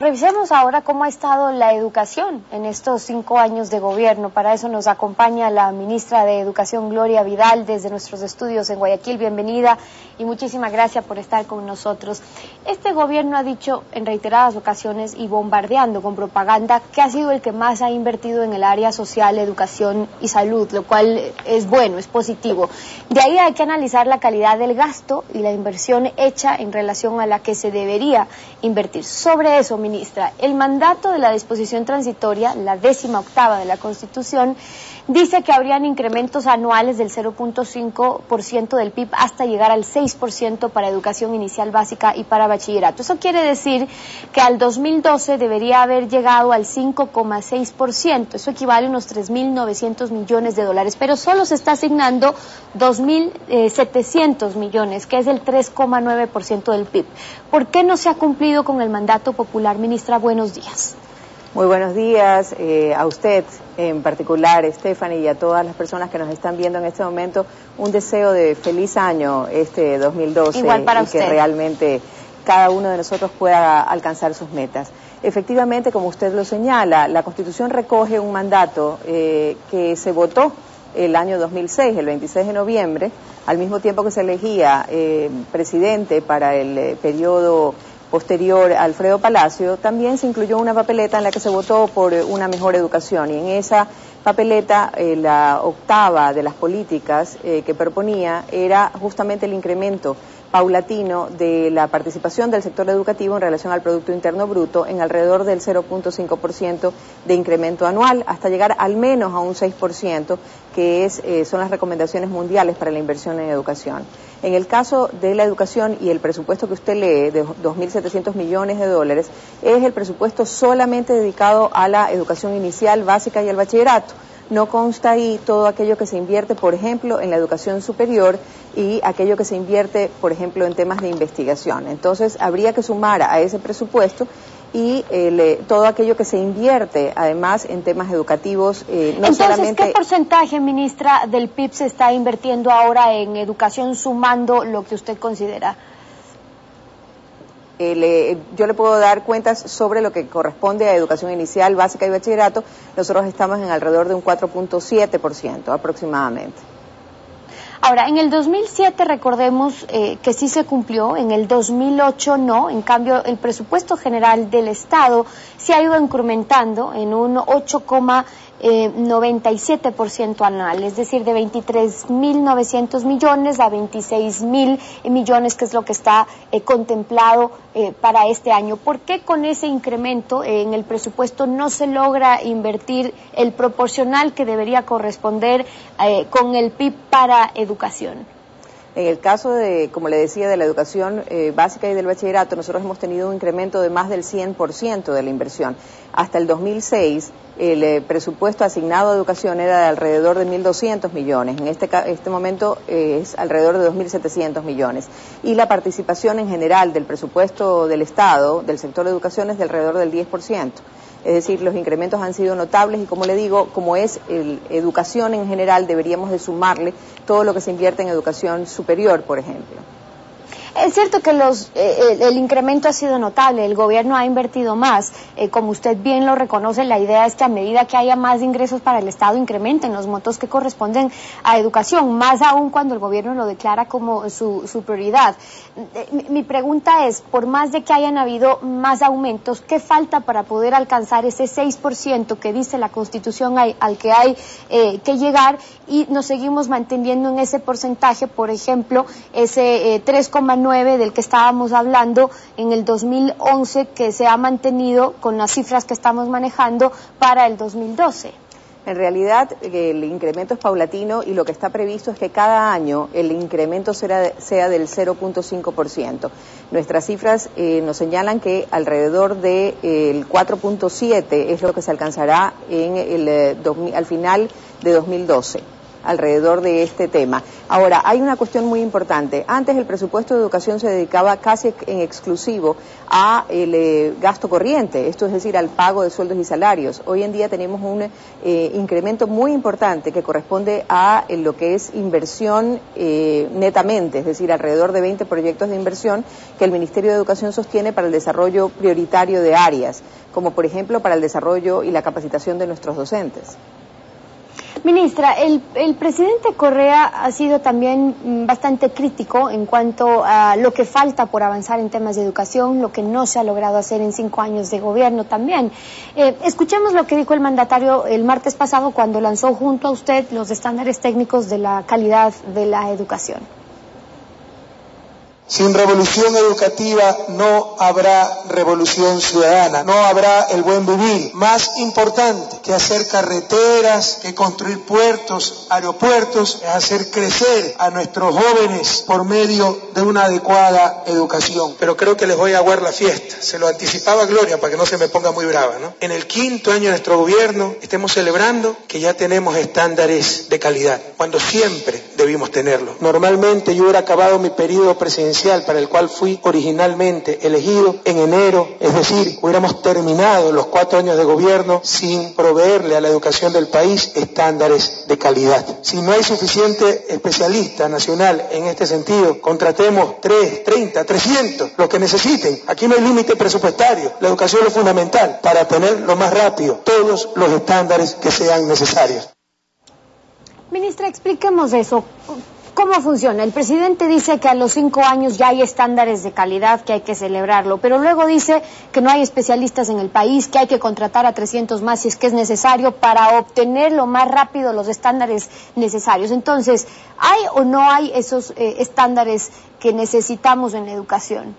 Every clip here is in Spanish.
Revisemos ahora cómo ha estado la educación en estos 5 años de gobierno. Para eso nos acompaña la ministra de Educación, Gloria Vidal, desde nuestros estudios en Guayaquil. Bienvenida y muchísimas gracias por estar con nosotros. Este gobierno ha dicho en reiteradas ocasiones y bombardeando con propaganda que ha sido el que más ha invertido en el área social, educación y salud, lo cual es bueno, es positivo. De ahí hay que analizar la calidad del gasto y la inversión hecha en relación a la que se debería invertir. Sobre eso, ministra, el mandato de la disposición transitoria, la 18ª de la Constitución, dice que habrían incrementos anuales del 0.5% del PIB hasta llegar al 6% para educación inicial básica y para bachillerato. Eso quiere decir que al 2012 debería haber llegado al 5,6%. Eso equivale a unos 3.900 millones de dólares, pero solo se está asignando 2.700 millones, que es el 3,9% del PIB. ¿Por qué no se ha cumplido con el mandato popular? Ministra, buenos días. Muy buenos días a usted en particular, Stephanie, y a todas las personas que nos están viendo en este momento. Un deseo de feliz año este 2012. Igual para y usted. Que realmente cada uno de nosotros pueda alcanzar sus metas. Efectivamente, como usted lo señala, la Constitución recoge un mandato que se votó el año 2006, el 26 de noviembre, al mismo tiempo que se elegía presidente para el periodo posterior a Alfredo Palacio. También se incluyó una papeleta en la que se votó por una mejor educación, y en esa papeleta la octava de las políticas que proponía era justamente el incremento paulatino de la participación del sector educativo en relación al Producto Interno Bruto en alrededor del 0.5% de incremento anual, hasta llegar al menos a un 6%, que son las recomendaciones mundiales para la inversión en educación. En el caso de la educación y el presupuesto que usted lee, de 2.700 millones de dólares, es el presupuesto solamente dedicado a la educación inicial, básica y al bachillerato. No consta ahí todo aquello que se invierte, por ejemplo, en la educación superior y aquello que se invierte, por ejemplo, en temas de investigación. Entonces, habría que sumar a ese presupuesto y todo aquello que se invierte, además, en temas educativos, Entonces, ¿qué porcentaje, ministra, del PIB se está invirtiendo ahora en educación, sumando lo que usted considera? Yo le puedo dar cuentas sobre lo que corresponde a educación inicial, básica y bachillerato. Nosotros estamos en alrededor de un 4.7% aproximadamente. Ahora, en el 2007 recordemos que sí se cumplió, en el 2008 no. En cambio, el presupuesto general del Estado se ha ido incrementando en un 8,97% anual, es decir, de 23.900 millones a 26.000 millones, que es lo que está contemplado para este año. ¿Por qué con ese incremento en el presupuesto no se logra invertir el proporcional que debería corresponder con el PIB para educación? En el caso de, como le decía, de la educación básica y del bachillerato, nosotros hemos tenido un incremento de más del 100% de la inversión. Hasta el 2006, el presupuesto asignado a educación era de alrededor de 1.200 millones. En este momento es alrededor de 2.700 millones. Y la participación en general del presupuesto del Estado, del sector de educación, es de alrededor del 10%. Es decir, los incrementos han sido notables y, como le digo, como es educación en general, deberíamos de sumarle todo lo que se invierte en educación superior, por ejemplo. Es cierto que el incremento ha sido notable, el gobierno ha invertido más, como usted bien lo reconoce. La idea es que a medida que haya más ingresos para el Estado, incrementen los montos que corresponden a educación, más aún cuando el gobierno lo declara como su prioridad. Mi pregunta es, por más de que hayan habido más aumentos, ¿qué falta para poder alcanzar ese 6% que dice la Constitución al que hay que llegar, y nos seguimos manteniendo en ese porcentaje? Por ejemplo, ese 3,9% del que estábamos hablando en el 2011, que se ha mantenido con las cifras que estamos manejando para el 2012. En realidad, el incremento es paulatino, y lo que está previsto es que cada año el incremento sea del 0.5%. Nuestras cifras nos señalan que alrededor del 4.7% es lo que se alcanzará al final de 2012. alrededor de este tema. Ahora, hay una cuestión muy importante. Antes el presupuesto de educación se dedicaba casi en exclusivo a el gasto corriente, esto es decir, al pago de sueldos y salarios. Hoy en día tenemos un incremento muy importante que corresponde a lo que es inversión netamente, es decir, alrededor de 20 proyectos de inversión que el Ministerio de Educación sostiene para el desarrollo prioritario de áreas, como por ejemplo para el desarrollo y la capacitación de nuestros docentes. Ministra, el presidente Correa ha sido también bastante crítico en cuanto a lo que falta por avanzar en temas de educación, lo que no se ha logrado hacer en 5 años de gobierno también. Escuchemos lo que dijo el mandatario el martes pasado cuando lanzó junto a usted los estándares técnicos de la calidad de la educación. Sin revolución educativa no habrá revolución ciudadana, no habrá el buen vivir. Más importante que hacer carreteras, que construir puertos, aeropuertos, es hacer crecer a nuestros jóvenes por medio de una adecuada educación. Pero creo que les voy a aguar la fiesta. Se lo anticipaba Gloria para que no se me ponga muy brava, ¿no? En el 5º año de nuestro gobierno estemos celebrando que ya tenemos estándares de calidad, cuando siempre debimos tenerlo. Normalmente yo hubiera acabado mi periodo presidencial para el cual fui originalmente elegido en enero, es decir, hubiéramos terminado los 4 años de gobierno sin proveerle a la educación del país estándares de calidad. Si no hay suficiente especialista nacional en este sentido, contratemos 3, 30, 300, los que necesiten. Aquí no hay límite presupuestario, la educación es lo fundamental para tener lo más rápido todos los estándares que sean necesarios. Ministra, expliquemos eso. ¿Cómo funciona? El presidente dice que a los 5 años ya hay estándares de calidad, que hay que celebrarlo, pero luego dice que no hay especialistas en el país, que hay que contratar a 300 más si es que es necesario para obtener lo más rápido los estándares necesarios. Entonces, ¿hay o no hay esos estándares que necesitamos en la educación?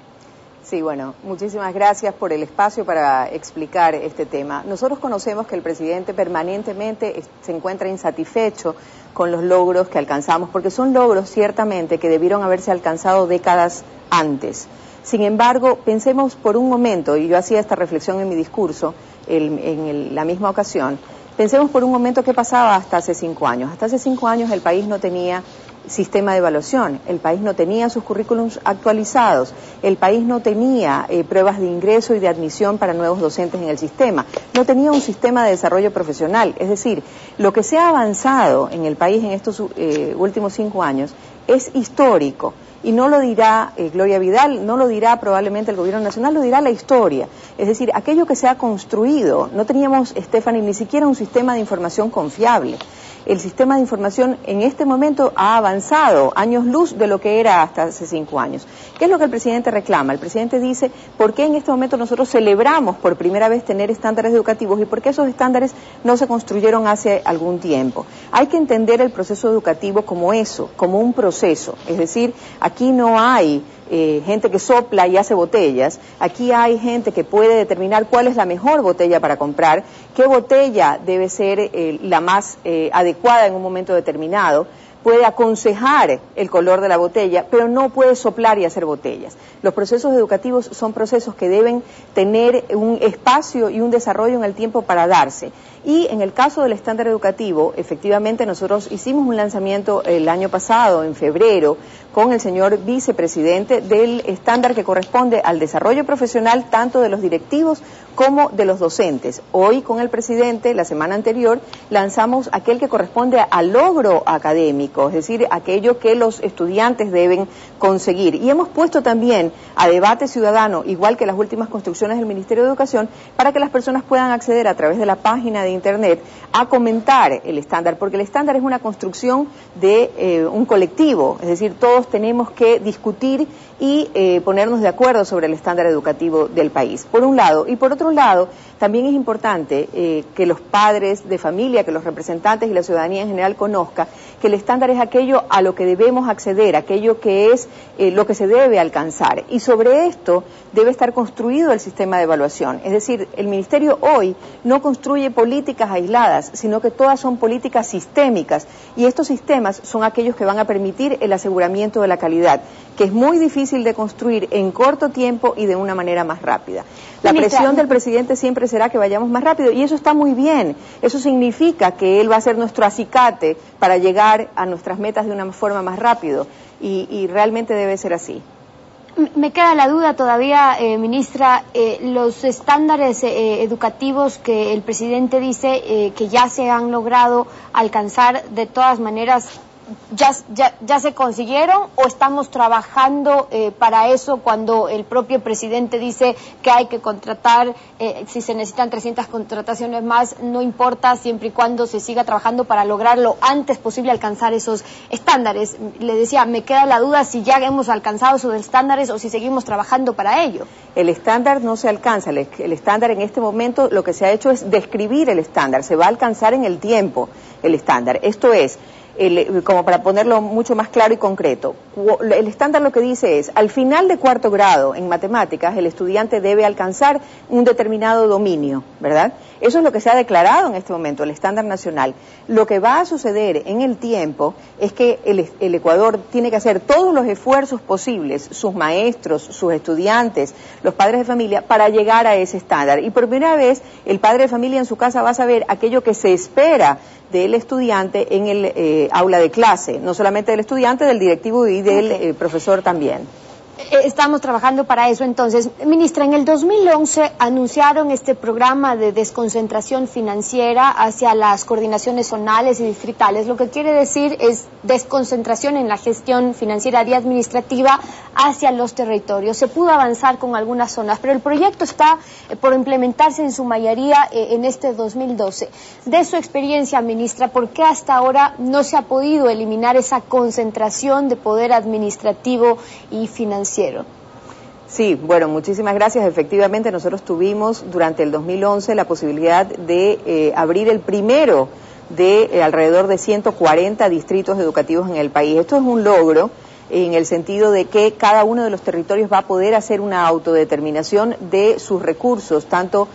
Sí, bueno, muchísimas gracias por el espacio para explicar este tema. Nosotros conocemos que el presidente permanentemente se encuentra insatisfecho con los logros que alcanzamos, porque son logros ciertamente que debieron haberse alcanzado décadas antes. Sin embargo, pensemos por un momento, y yo hacía esta reflexión en mi discurso la misma ocasión, pensemos por un momento qué pasaba hasta hace 5 años. Hasta hace 5 años el país no tenía sistema de evaluación, el país no tenía sus currículums actualizados, el país no tenía pruebas de ingreso y de admisión para nuevos docentes en el sistema, no tenía un sistema de desarrollo profesional. Es decir, lo que se ha avanzado en el país en estos últimos 5 años es histórico. Y no lo dirá Gloria Vidal, no lo dirá probablemente el gobierno nacional, lo dirá la historia. Es decir, aquello que se ha construido, no teníamos, Stephanie, ni siquiera un sistema de información confiable. El sistema de información en este momento ha avanzado años luz de lo que era hasta hace 5 años. ¿Qué es lo que el presidente reclama? El presidente dice, ¿por qué en este momento nosotros celebramos por primera vez tener estándares educativos y por qué esos estándares no se construyeron hace algún tiempo? Hay que entender el proceso educativo como eso, como un proceso. Es decir, aquí no hay gente que sopla y hace botellas, aquí hay gente que puede determinar cuál es la mejor botella para comprar, qué botella debe ser la más adecuada en un momento determinado, puede aconsejar el color de la botella, pero no puede soplar y hacer botellas. Los procesos educativos son procesos que deben tener un espacio y un desarrollo en el tiempo para darse. Y en el caso del estándar educativo, efectivamente nosotros hicimos un lanzamiento el año pasado, en febrero, con el señor vicepresidente del estándar que corresponde al desarrollo profesional tanto de los directivos como de los docentes. Hoy con el presidente, la semana anterior, lanzamos aquel que corresponde al logro académico, es decir, aquello que los estudiantes deben conseguir. Y hemos puesto también a debate ciudadano, igual que las últimas construcciones del Ministerio de Educación, para que las personas puedan acceder a través de la página de Internet a comentar el estándar, porque el estándar es una construcción de un colectivo, es decir, todos tenemos que discutir y ponernos de acuerdo sobre el estándar educativo del país, por un lado. Y por otro lado, también es importante que los padres de familia, que los representantes y la ciudadanía en general conozca que el estándar es aquello a lo que debemos acceder, aquello que es lo que se debe alcanzar. Y sobre esto debe estar construido el sistema de evaluación. Es decir, el Ministerio hoy no construye políticas aisladas, sino que todas son políticas sistémicas. Y estos sistemas son aquellos que van a permitir el aseguramiento de la calidad. que es muy difícil de construir en corto tiempo y de una manera más rápida. La Ministra, presión del presidente siempre será que vayamos más rápido, y eso está muy bien. Eso significa que él va a ser nuestro acicate para llegar a nuestras metas de una forma más rápido, y realmente debe ser así. Me queda la duda todavía, ministra, los estándares educativos que el presidente dice que ya se han logrado alcanzar, de todas maneras, ¿ya se consiguieron o estamos trabajando para eso cuando el propio presidente dice que hay que contratar, si se necesitan 300 contrataciones más, no importa, siempre y cuando se siga trabajando para lograr lo antes posible alcanzar esos estándares? Le decía, me queda la duda si ya hemos alcanzado esos estándares o si seguimos trabajando para ello. El estándar no se alcanza, el estándar en este momento lo que se ha hecho es describir el estándar, se va a alcanzar en el tiempo el estándar. Esto es, como para ponerlo mucho más claro y concreto, el estándar lo que dice es, al final de cuarto grado en matemáticas, el estudiante debe alcanzar un determinado dominio, ¿verdad? Eso es lo que se ha declarado en este momento, el estándar nacional. Lo que va a suceder en el tiempo es que el Ecuador tiene que hacer todos los esfuerzos posibles, sus maestros, sus estudiantes, los padres de familia, para llegar a ese estándar. Y por primera vez, el padre de familia en su casa va a saber aquello que se espera del estudiante en el aula de clase, no solamente del estudiante, del directivo y del profesor también. Estamos trabajando para eso. Entonces, ministra, en el 2011 anunciaron este programa de desconcentración financiera hacia las coordinaciones zonales y distritales. Lo que quiere decir es desconcentración en la gestión financiera y administrativa hacia los territorios. Se pudo avanzar con algunas zonas, pero el proyecto está por implementarse en su mayoría en este 2012. De su experiencia, ministra, ¿por qué hasta ahora no se ha podido eliminar esa concentración de poder administrativo y financiero? Sí, bueno, muchísimas gracias. Efectivamente, nosotros tuvimos durante el 2011 la posibilidad de abrir el primero de alrededor de 140 distritos educativos en el país. Esto es un logro en el sentido de que cada uno de los territorios va a poder hacer una autodeterminación de sus recursos, tanto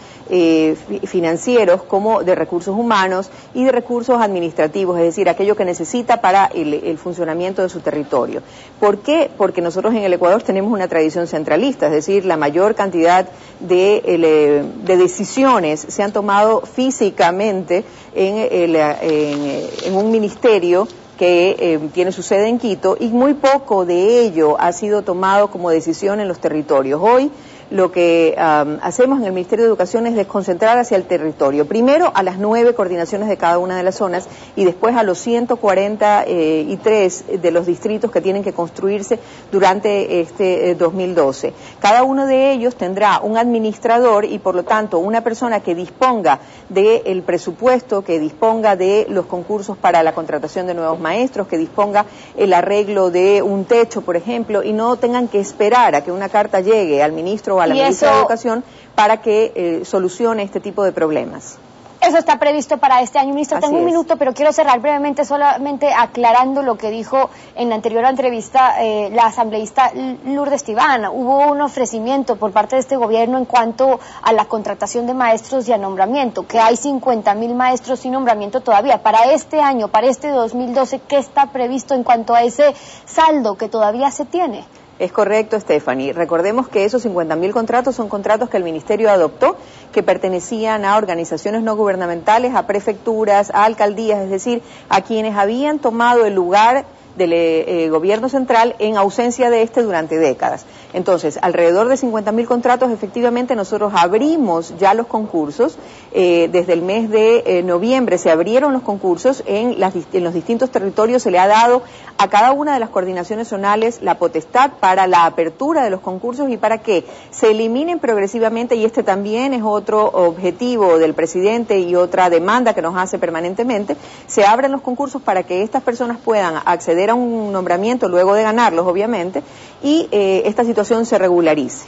financieros como de recursos humanos y de recursos administrativos, es decir, aquello que necesita para el funcionamiento de su territorio. ¿Por qué? Porque nosotros en el Ecuador tenemos una tradición centralista, es decir, la mayor cantidad de decisiones se han tomado físicamente en un ministerio que tiene su sede en Quito, y muy poco de ello ha sido tomado como decisión en los territorios. Hoy lo que hacemos en el Ministerio de Educación es desconcentrar hacia el territorio, primero a las 9 coordinaciones de cada una de las zonas y después a los 143 de los distritos que tienen que construirse durante este 2012. Cada uno de ellos tendrá un administrador y por lo tanto una persona que disponga del presupuesto, que disponga de los concursos para la contratación de nuevos maestros, que disponga el arreglo de un techo, por ejemplo, y no tengan que esperar a que una carta llegue al ministro o a la ministra de Educación para que solucione este tipo de problemas. Eso está previsto para este año. Ministra, tengo un minuto, pero quiero cerrar brevemente, solamente aclarando lo que dijo en la anterior entrevista la asambleísta Lourdes Tibana. Hubo un ofrecimiento por parte de este gobierno en cuanto a la contratación de maestros y a nombramiento, que hay 50.000 maestros sin nombramiento todavía. Para este año, para este 2012, ¿qué está previsto en cuanto a ese saldo que todavía se tiene? Es correcto, Stephanie. Recordemos que esos 50.000 contratos son contratos que el Ministerio adoptó, que pertenecían a organizaciones no gubernamentales, a prefecturas, a alcaldías, es decir, a quienes habían tomado el lugar del gobierno central en ausencia de este durante décadas. Entonces, alrededor de 50.000 contratos, efectivamente nosotros abrimos ya los concursos, desde el mes de noviembre se abrieron los concursos en los distintos territorios, se le ha dado a cada una de las coordinaciones zonales la potestad para la apertura de los concursos y para que se eliminen progresivamente, y este también es otro objetivo del presidente y otra demanda que nos hace permanentemente, se abren los concursos para que estas personas puedan acceder a un nombramiento luego de ganarlos, obviamente, y esta situación se regularice.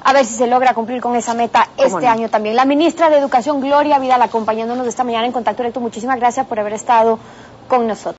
A ver si se logra cumplir con esa meta este año también. La ministra de Educación, Gloria Vidal, acompañándonos esta mañana en Contacto Directo. Muchísimas gracias por haber estado con nosotros.